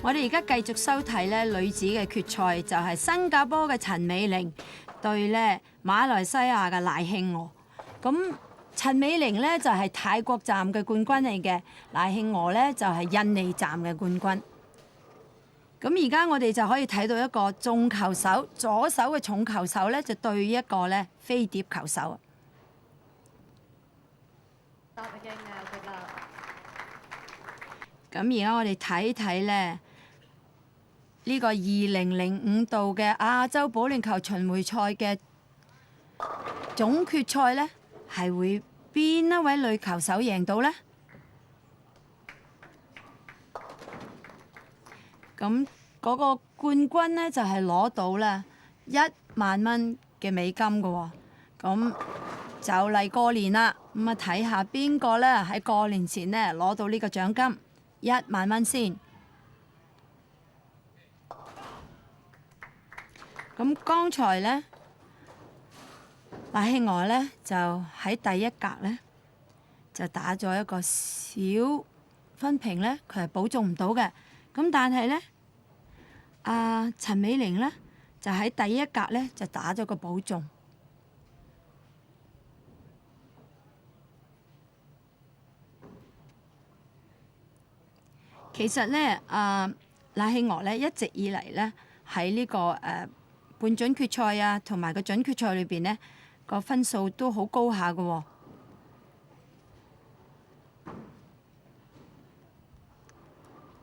我哋而家繼續收睇咧女子嘅決賽，就係新加坡嘅陳美玲對咧馬來西亞嘅賴慶娥。咁陳美玲咧就係泰國站嘅冠軍嚟嘅，賴慶娥咧就係印尼站嘅冠軍。咁而家我哋就可以睇到一個重球手，左手嘅重球手咧就對一個咧飛碟球手。咁而家我哋睇睇咧呢個2005度嘅亞洲保齡球巡迴賽嘅總決賽咧，係會邊一位女球手贏到呢？咁嗰個冠軍呢，就係攞到咧1萬蚊嘅美金嘅喎。咁就嚟過年啦，咁啊睇下邊個咧喺過年前呢攞到呢個獎金1萬蚊先。咁剛才呢，賴慶娥呢就喺第一格呢，就打咗一個小分屏呢，佢係保中唔到嘅。咁但係呢，陳美玲呢，就喺第一格呢，就打咗個保中。其實呢，賴慶娥呢一直以嚟呢，喺呢個半準決賽啊，同埋個準決賽裏邊呢，個分數都好高下嘅喎。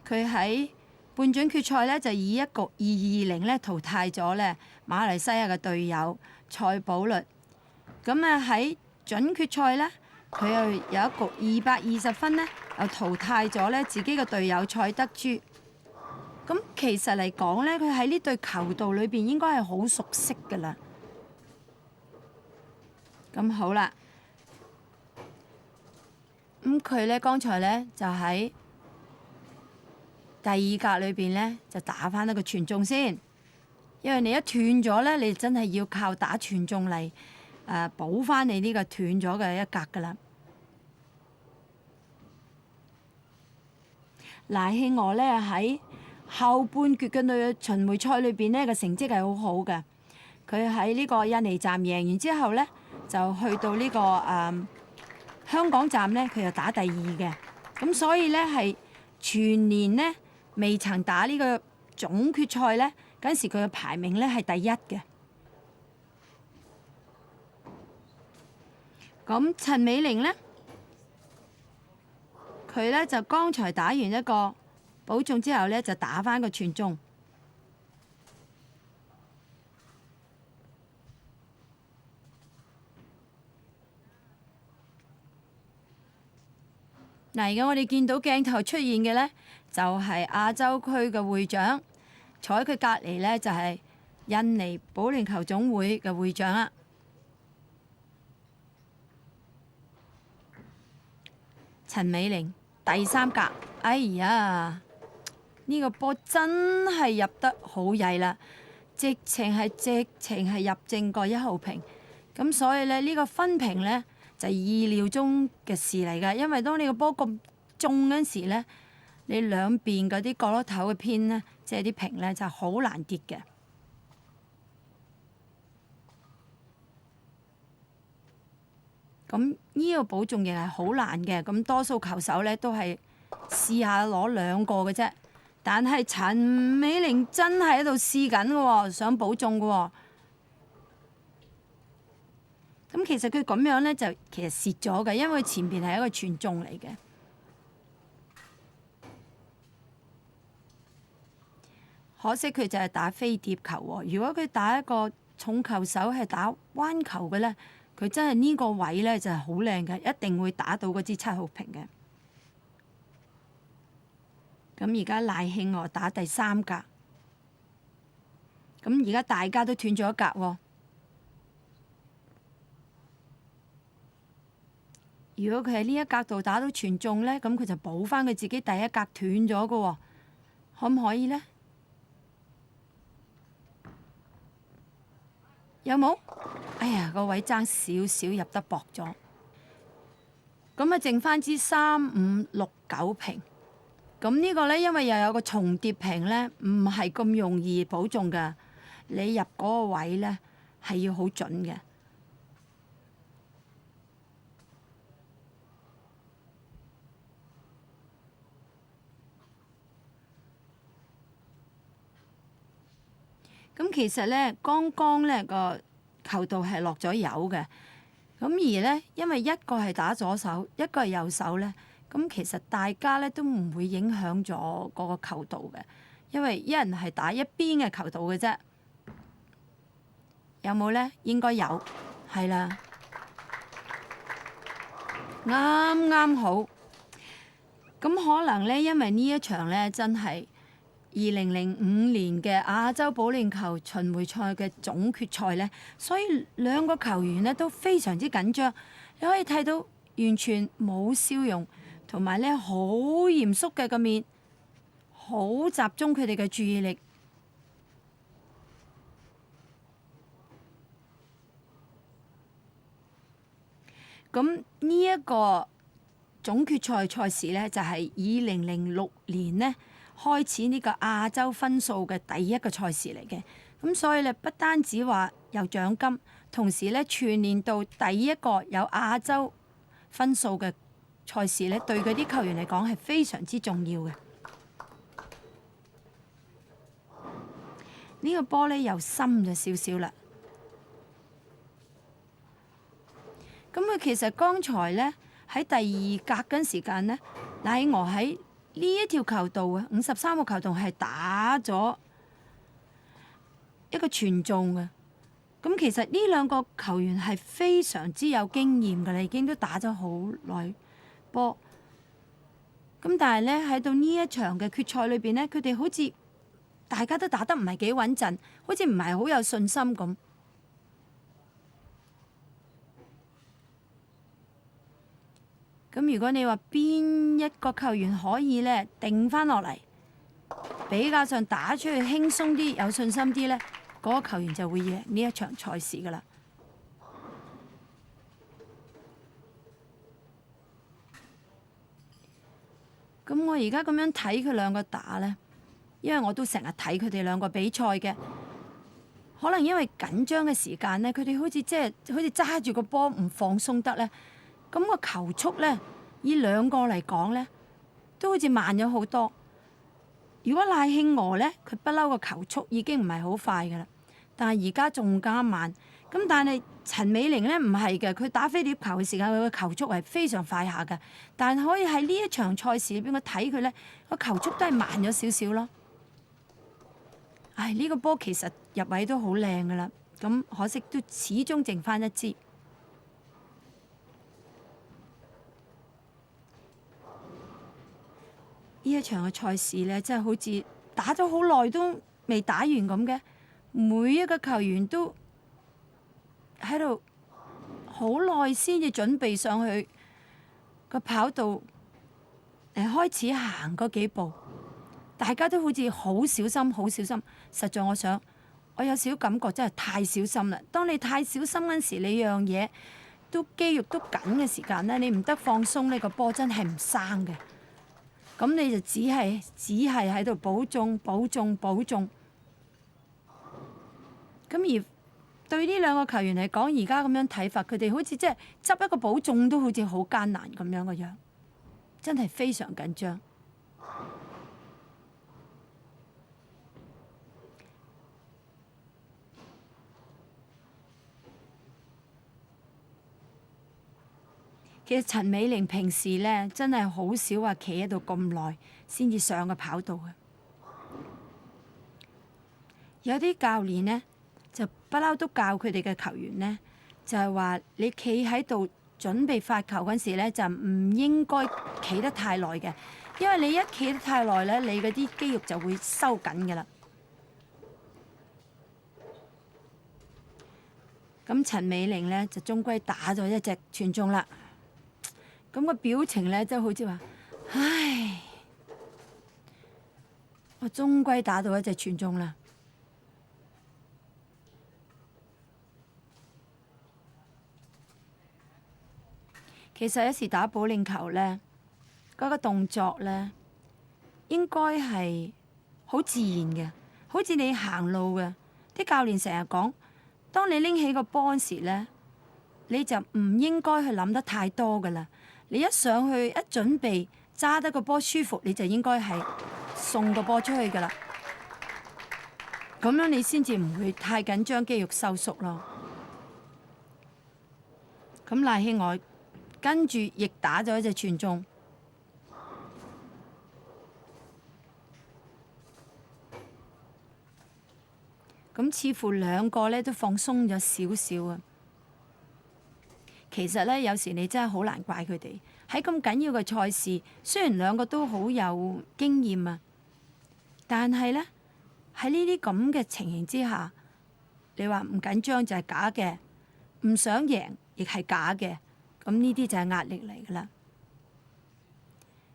佢喺半準決賽呢，就以一局2-2-0呢淘汰咗呢馬來西亞嘅隊友蔡寶律。咁啊喺準決賽呢，佢又有一局220分呢，又淘汰咗呢自己嘅隊友蔡德珠。咁其實嚟講呢，佢喺呢隊球隊裏邊應該係好熟悉㗎啦。咁好啦，咁佢呢剛才呢，就喺第二格裏邊呢，就打返一個傳中先，因為你一斷咗呢，你真係要靠打傳中嚟補返你呢個斷咗嘅一格㗎啦。賴慶娥呢喺後半決嘅女巡迴賽裏邊呢，個成績係好好嘅。佢喺呢個印尼站贏完之後呢，就去到呢個香港站呢，佢又打第二嘅。咁所以呢，係全年呢未曾打呢個總決賽呢，嗰陣時佢嘅排名呢係第一嘅。咁陳美玲呢，佢呢就剛才打完一個保中之後呢，就打返個傳中。嗱，而家我哋見到鏡頭出現嘅呢，就係亞洲區嘅會長，坐喺佢隔離呢，就係印尼保齡球總會嘅會長啦。陳美玲第三格，哎呀！呢個波真係入得好曳啦，直情係入正過1號屏。咁所以呢，呢個分屏呢，就意料中嘅事嚟㗎，因為當你個波咁重嗰陣時呢，你兩邊嗰啲角落頭嘅偏呢，即係啲屏呢，就好難跌嘅。咁呢個保中亦係好難嘅，咁多數球手呢，都係試下攞2個嘅啫。但係陳美玲真係喺度試緊嘅喎，想保中嘅喎。咁其實佢咁樣呢，就其實蝕咗嘅，因為前邊係一個傳中嚟嘅。可惜佢就係打飛碟球喎。如果佢打一個重球手係打彎球嘅呢，佢真係呢個位呢，就係好靚嘅，一定會打到嗰支7號屏嘅。咁而家賴慶娥打第3格，咁而家大家都斷咗一格喎。如果佢喺呢一格度打到傳中呢，咁佢就補返佢自己第一格斷咗嘅喎，可唔可以呢？有冇？哎呀，個位爭少少入得薄咗，咁啊剩返支3、5、6、9屏。咁呢個咧，因為又有個重疊屏咧，唔係咁容易保中㗎。你入嗰個位咧係要好準嘅。咁其實咧，剛剛咧個球道係落咗油嘅。咁而咧，因為一個係打左手，一個係右手咧，咁其實大家咧都唔會影響咗嗰個球道嘅，因為一人係打一邊嘅球道嘅啫。有冇咧？應該有，係啦，啱啱好。咁可能咧，因為呢一場咧真係2005年嘅亞洲保齡球巡迴賽嘅總決賽咧，所以兩個球員咧都非常之緊張。你可以睇到完全冇笑容，同埋咧好嚴肅嘅個面，好集中佢哋嘅注意力。咁呢一個總決賽賽事咧，就係2006年呢開始呢個亞洲分數嘅第一個賽事嚟嘅。咁所以咧，不單止話有獎金，同時咧全年度第一個有亞洲分數嘅賽事咧，對嗰啲球員嚟講係非常之重要嘅。呢個波咧又深咗少少啦。咁佢其實剛才咧喺第二格嗰時間咧，賴希娥喺呢一條球道啊，53個球道係打咗一個全中嘅。咁其實呢兩個球員係非常之有經驗㗎啦，已經都打咗好耐波。咁但係咧喺到呢一場嘅決賽裏邊咧，佢哋好似大家都打得唔係幾穩陣，好似唔係好有信心咁。咁如果你話邊一個球員可以咧定翻落嚟，比較上打出去輕鬆啲、有信心啲咧，嗰個球員就會贏呢一場賽事㗎啦。咁我而家咁樣睇佢兩個打咧，因為我都成日睇佢哋兩個比賽嘅，可能因為緊張嘅時間咧，佢哋好似好似揸住個波唔放鬆得咧。咁個球速咧，以兩個嚟講咧，都好似慢咗好多。如果賴慶娥咧，佢不嬲個球速已經唔係好快㗎啦，但係而家仲加慢。咁但係陳美玲咧唔係嘅，佢打飛碟球嘅時間，佢嘅球速係非常快下嘅。但係可以喺呢一場賽事裏邊，我睇佢咧個球速都係慢咗少少咯。唉，呢個波其實入位都好靚㗎啦，咁可惜都始終剩翻一支。呢一場嘅賽事咧，真係好似打咗好耐都未打完咁嘅，每一個球員都喺度好耐先至準備上去個跑道，開始行嗰幾步，大家都好似好小心，好小心。實在我有少少感覺真係太小心啦。當你太小心嗰陣時，你樣嘢都肌肉都緊嘅時間咧，你唔得放鬆，呢個波真係唔生嘅。咁你就只係喺度保重、保重、保重。咁而對呢兩個球員嚟講，而家咁樣睇法，佢哋好似即係執一個保重都好似好艱難咁樣嘅樣，真係非常緊張。其實陳美玲平時咧真係好少話企喺度咁耐先至上個跑道嘅。有啲教練呢，就不嬲都教佢哋嘅球員呢，就係話你企喺度準備發球嗰時咧，就唔應該企得太耐嘅，因為你一企得太耐咧，你嗰啲肌肉就會收緊㗎啦。咁陳美玲咧就終歸打咗一隻全中啦。咁個表情咧，就好似話：唉，我終歸打到一隻全中啦。其實有時打保齡球咧，嗰個動作咧，應該係好自然嘅，好似你行路嘅。啲教練成日講，當你拎起個波嗰時咧，你就唔應該去諗得太多噶啦。你一上去一準備揸得個波舒服，你就應該係送個波出去噶啦。咁樣你先至唔會太緊張，肌肉收縮咯。咁賴希外跟住亦打咗一隻傳中。咁似乎兩個咧都放鬆咗少少啊。其實咧，有時你真係好難怪佢哋喺咁緊要嘅賽事，雖然兩個都好有經驗啊，但係咧喺呢啲咁嘅情形之下，你話唔緊張就係假嘅，唔想贏亦係假嘅。咁呢啲就係壓力嚟㗎啦。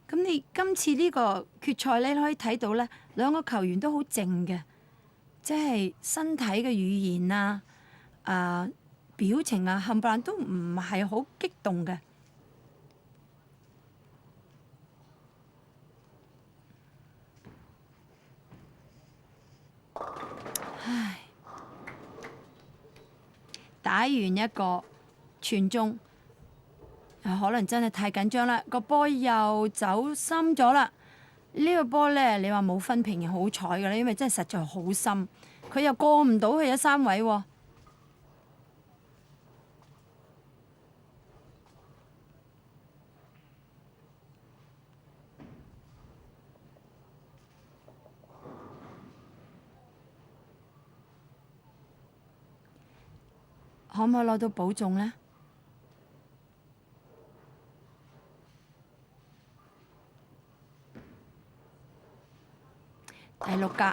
咁你今次呢個決賽咧，你可以睇到咧，兩個球員都好靜嘅。即係身體嘅語言啊、表情啊，冚唪唥都唔係好激動嘅。唉，打完一個傳中，可能真係太緊張啦，個波又走深咗啦。呢個波咧，你話冇分平好彩㗎啦，因為真係實在好深，佢又過唔到去咗三位喎。可唔可以攞到保中呢？第六格。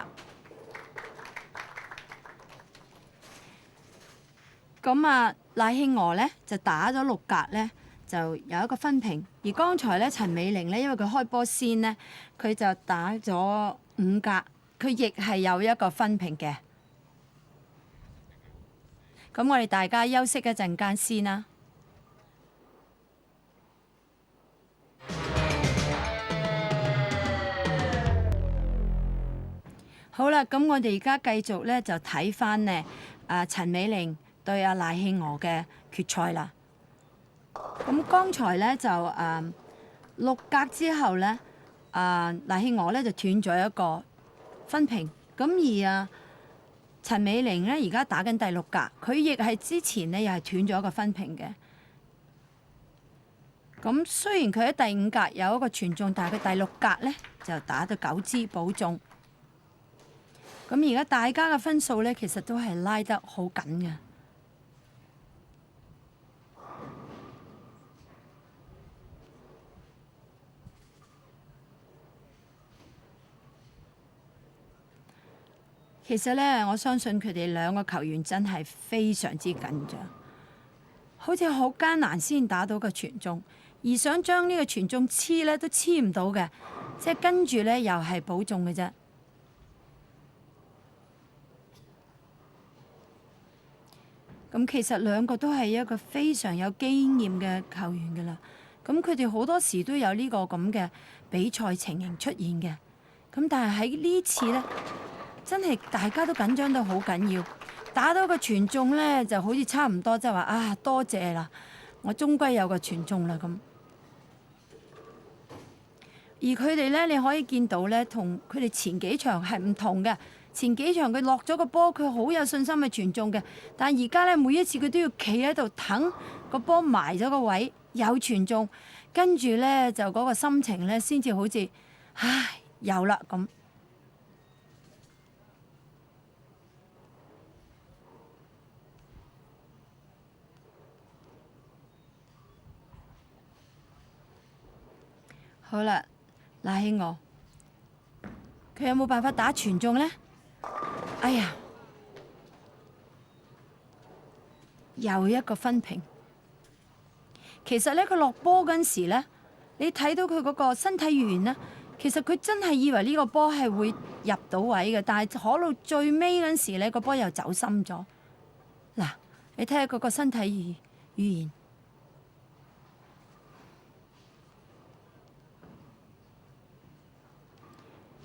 咁啊，賴慶娥呢就打咗六格呢，就有一個分平。而剛才呢，陳美玲呢，因為佢開波先呢，佢就打咗五格，佢亦係有一個分平嘅。咁我哋大家休息一陣間先啦。好啦，咁我哋而家繼續咧就睇翻呢陳美玲對阿賴慶娥嘅決賽啦。咁剛才咧就六格之後咧，賴慶娥咧就斷咗一個分平。咁而陳美玲咧而家打緊第六格，佢亦係之前呢又係斷咗一個分平嘅。咁雖然佢喺第五格有一個傳中，但係佢第六格咧就打到9支保中。咁而家大家嘅分數咧，其實都係拉得好緊嘅。其實咧，我相信佢哋兩個球員真係非常之緊張，好似好艱難先打到個傳中，而想將呢個傳中黐咧都黐唔到嘅，即係跟住咧又係保中嘅啫。咁其實兩個都係一個非常有經驗嘅球員㗎啦。咁佢哋好多時都有呢個咁嘅比賽情形出現嘅。咁但係喺呢次呢，真係大家都緊張到好緊要，打到個傳中呢，就好似差唔多，即係話多謝啦，我終歸有個傳中啦咁。而佢哋呢，你可以見到呢，同佢哋前幾場係唔同嘅。前幾場佢落咗個波，佢好有信心去傳中嘅。但係而家咧，每一次佢都要企喺度等個波埋咗個位，有傳中，跟住咧就嗰個心情咧先至好似有啦咁。好啦，賴慶娥，佢有冇辦法打傳中咧？哎呀，又一個分平。其實咧，佢落波嗰陣時咧，你睇到佢嗰個身體語言咧，其實佢真係以為呢個波係會入到位嘅，但係可到最尾嗰陣時咧，個波又走深咗。嗱，你睇下佢個身體語言。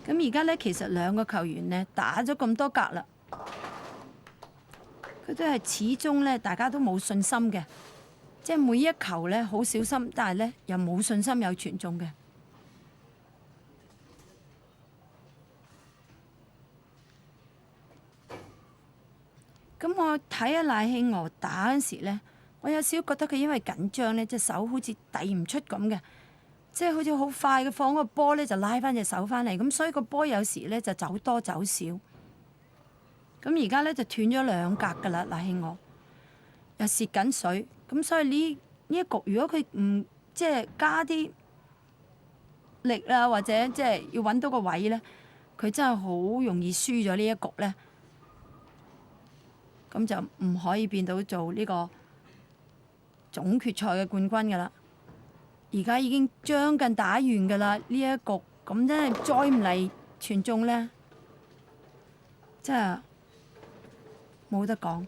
咁而家咧，其實兩個球員咧打咗咁多格啦，佢都係始終咧，大家都冇信心嘅，即係每一球咧好小心，但係咧又冇信心有傳中嘅。咁我睇下賴慶娥打嗰陣時咧，我有少少覺得佢因為緊張咧，隻手好似遞唔出咁嘅。即係好似好快嘅放個波咧，就拉翻隻手翻嚟，咁所以個波有時咧就走多走少。咁而家咧就斷咗兩格㗎啦，賴慶娥又蝕緊水，咁所以呢一局如果佢唔即係加啲力啊，或者即係要揾到個位咧，佢真係好容易輸咗呢一局咧。咁就唔可以變到做呢個總決賽嘅冠軍㗎啦。而家已經將近打完㗎啦，呢一局咁真係再唔嚟傳中咧，真係冇得講。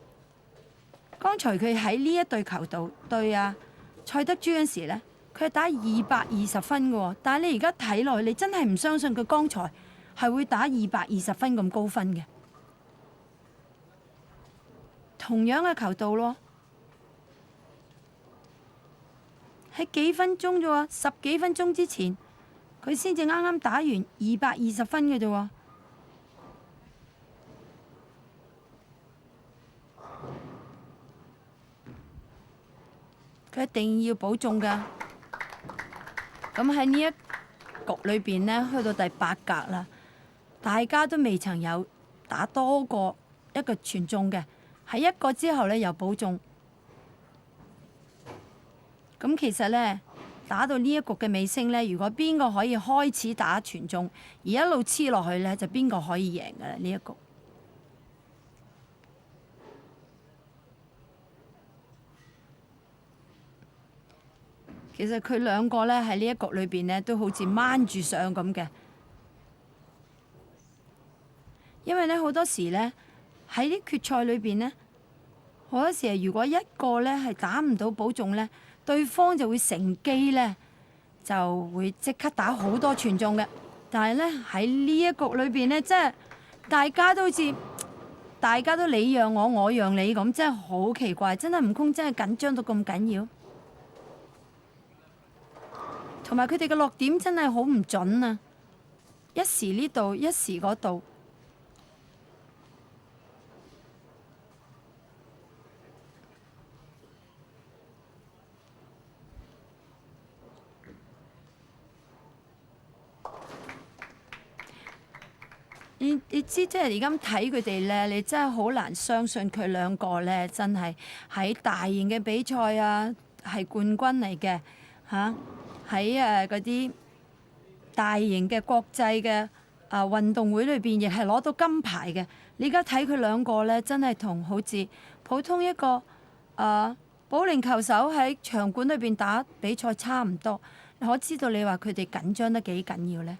剛才佢喺呢一隊球度對啊蔡德珠嗰時咧，佢係打220分嘅喎，但係你而家睇落去，你真係唔相信佢剛才係會打220分咁高分嘅。同樣嘅球度咯。喺幾分鐘啫喎，10幾分鐘之前，佢先至啱啱打完220分嘅啫喎。佢一定要保中㗎。咁喺呢一局裏邊呢，去到第8格啦，大家都未曾有打多過一個傳中嘅，喺一個之後呢，又保中。咁其實咧，打到呢一局嘅尾聲咧，如果邊個可以開始打傳中，而一路黐落去咧，就邊個可以贏㗎啦？呢一局其實佢兩個咧喺呢一局裏邊咧，都好似掹住上咁嘅，因為咧好多時咧喺啲決賽裏邊咧，好多時如果一個咧係打唔到保中咧，對方就會乘機咧，就會即刻打好多傳中嘅。但係咧喺呢一局裏邊咧，即係大家都好似大家都你讓我，我讓你咁，真係好奇怪，真係悟空真係緊張到咁緊要。同埋佢哋嘅落點真係好唔準啊！一時呢度，一時嗰度。你知即係而家睇佢哋咧，你真係好難相信佢兩個咧，真係喺大型嘅比賽啊，係冠軍嚟嘅嚇。喺嗰啲大型嘅國際嘅運動會裏邊，亦係攞到金牌嘅。你而家睇佢兩個咧，真係同好似普通一個保齡球手喺場館裏邊打比賽差唔多。我知道你話佢哋緊張得幾緊要咧？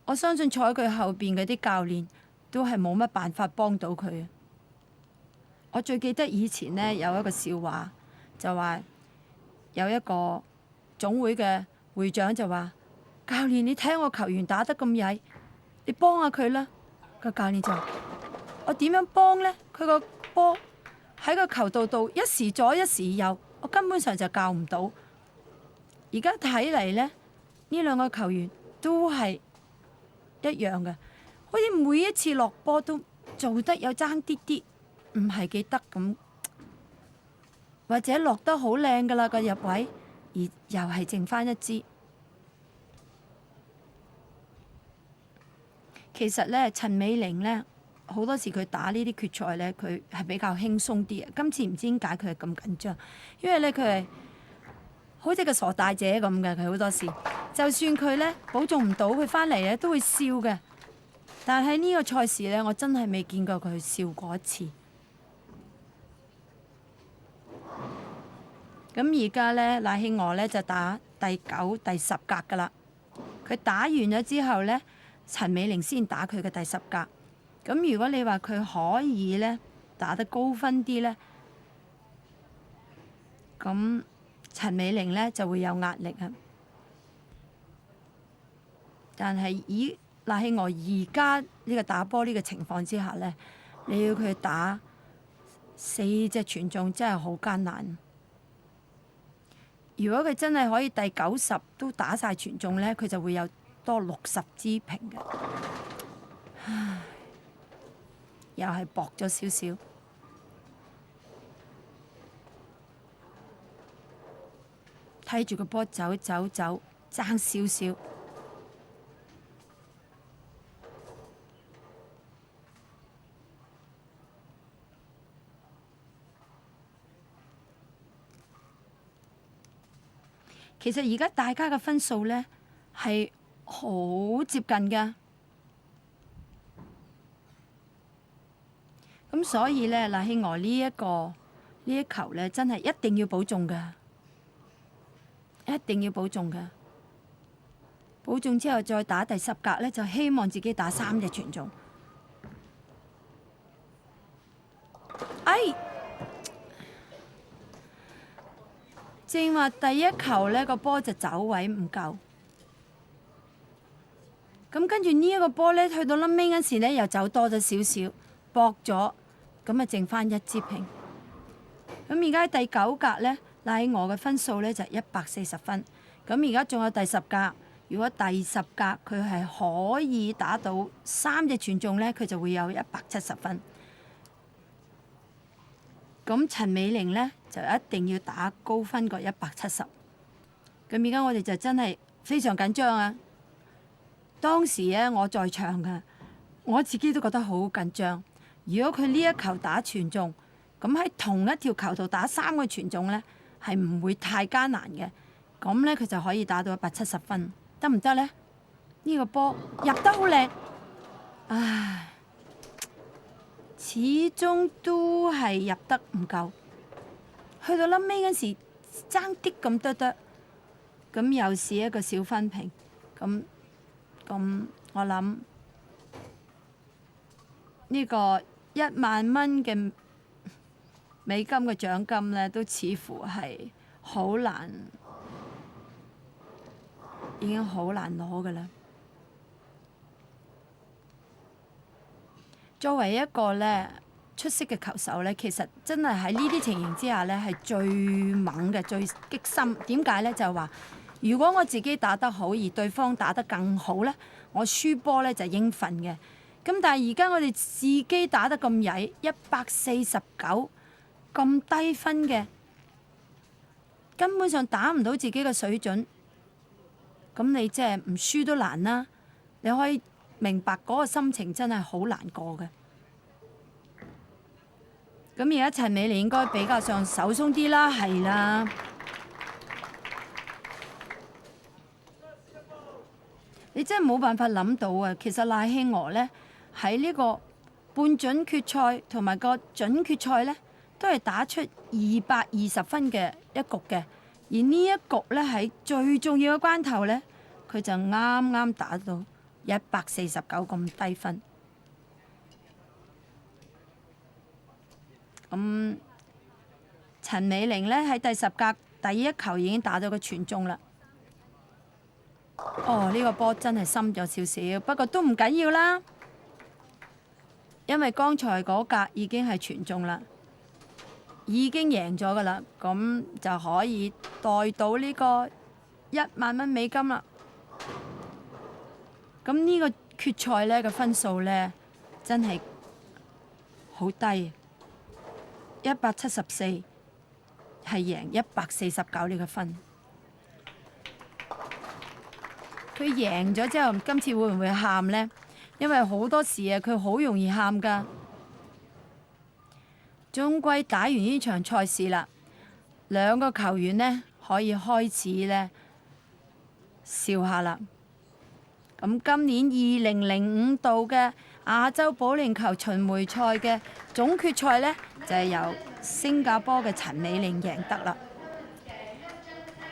我相信坐喺佢後邊嗰啲教練都係冇乜辦法幫到佢。我最記得以前呢，有一個笑話，就話有一個總會嘅會長就話：教練，你睇我球員打得咁曳，你幫下佢啦。個教練就話：我點樣幫呢？佢個波喺個球道度一時左一時右，我根本上就教唔到。而家睇嚟呢，呢兩個球員都係一樣嘅，好似每一次落波都做得有爭啲啲，唔係幾得咁，或者落得好靚㗎啦個入位，而又係剩翻一支。其實咧，陳美玲咧好多時佢打呢啲決賽咧，佢係比較輕鬆啲嘅。今次唔知點解佢係咁緊張，因為咧佢係好似個傻大姐咁嘅，佢好多時。就算佢咧保中唔到，佢翻嚟咧都會笑嘅。但係呢個賽事咧，我真係未見過佢笑過一次。咁而家咧，賴慶娥咧就打第9、第10格㗎啦。佢打完咗之後咧，陳美玲先打佢嘅第10格。咁如果你話佢可以咧打得高分啲咧，咁陳美玲咧就會有壓力啊。但係以賴希俄而家呢個打波呢個情況之下呢，你要佢打4隻傳中真係好艱難。如果佢真係可以第90都打晒傳中呢，佢就會有多60支平嘅。唉，又係薄咗少少。睇住個波走，爭少少。其實而家大家嘅分數呢係好接近㗎，咁所以呢，賴希俄呢一球呢，真係一定要保中㗎，一定要保中㗎。保中之後再打第10格呢，就希望自己打3隻傳中。哎！正話第一球呢個波就走位唔夠，咁跟住呢一個波呢，去到臨尾嗰時呢，又走多咗少少，搏咗，咁啊剩翻1支平。咁而家第9格呢，賴希俄嘅分數呢就140分。咁而家仲有第10格，如果第10格佢係可以打到3隻傳中呢，佢就會有170分。咁陳美玲呢，就一定要打高分過170。咁而家我哋就真係非常緊張啊！當時呢，我在場㗎，我自己都覺得好緊張。如果佢呢一球打傳中，咁喺同一條球度打3個傳中呢，係唔會太艱難嘅。咁呢，佢就可以打到170分，得唔得呢？呢個波入得好靚，唉，始終都係入得唔夠。去到臨尾嗰時爭啲咁多多，咁又是一個小分平。咁我諗呢個1萬蚊嘅美金嘅獎金呢，都似乎係好難，已經好難攞㗎啦。作為一個呢出色嘅球手呢，其實真係喺呢啲情形之下呢，係最猛嘅、最激心。點解呢？就係話，如果我自己打得好，而對方打得更好呢，我輸波呢就應份嘅。咁但係而家我哋自己打得咁曳，149咁低分嘅，根本上打唔到自己嘅水準。咁你即係唔輸都難啦。你可以明白嗰個心情真係好難過嘅。咁而家陳美玲應該比較上手鬆啲啦，係啦。你真係冇辦法諗到啊！其實賴希俄呢，喺呢個半準決賽同埋個準決賽呢，都係打出220分嘅一局嘅。而呢一局呢，喺最重要嘅關頭呢，佢就啱啱打到149咁低分。咁陳美玲呢，喺第10格第一球已經打到個傳中啦。哦，呢個波真係深咗少少，不過都唔緊要啦，因為剛才嗰格已經係傳中啦，已經贏咗噶啦，咁就可以袋到呢個1萬蚊美金啦。咁呢個決賽呢個分數呢，真係好低，174係贏149呢個分。佢贏咗之後，今次會唔會喊呢？因為好多時啊，佢好容易喊㗎。終歸打完呢場賽事啦，兩個球員呢可以開始呢笑下啦。咁今年2005度嘅亞洲保齡球巡迴賽嘅總決賽呢，就係由新加坡嘅陳美玲贏得啦。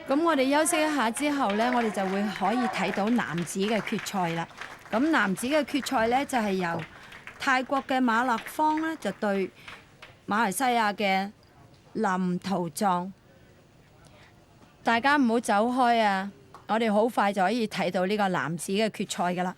咁我哋休息一下之後呢，我哋就會可以睇到男子嘅決賽啦。咁男子嘅決賽呢，就係由泰國嘅馬勒方呢，就對馬來西亞嘅林圖壯。大家唔好走開啊！我哋好快就可以睇到呢個男子嘅決賽㗎啦。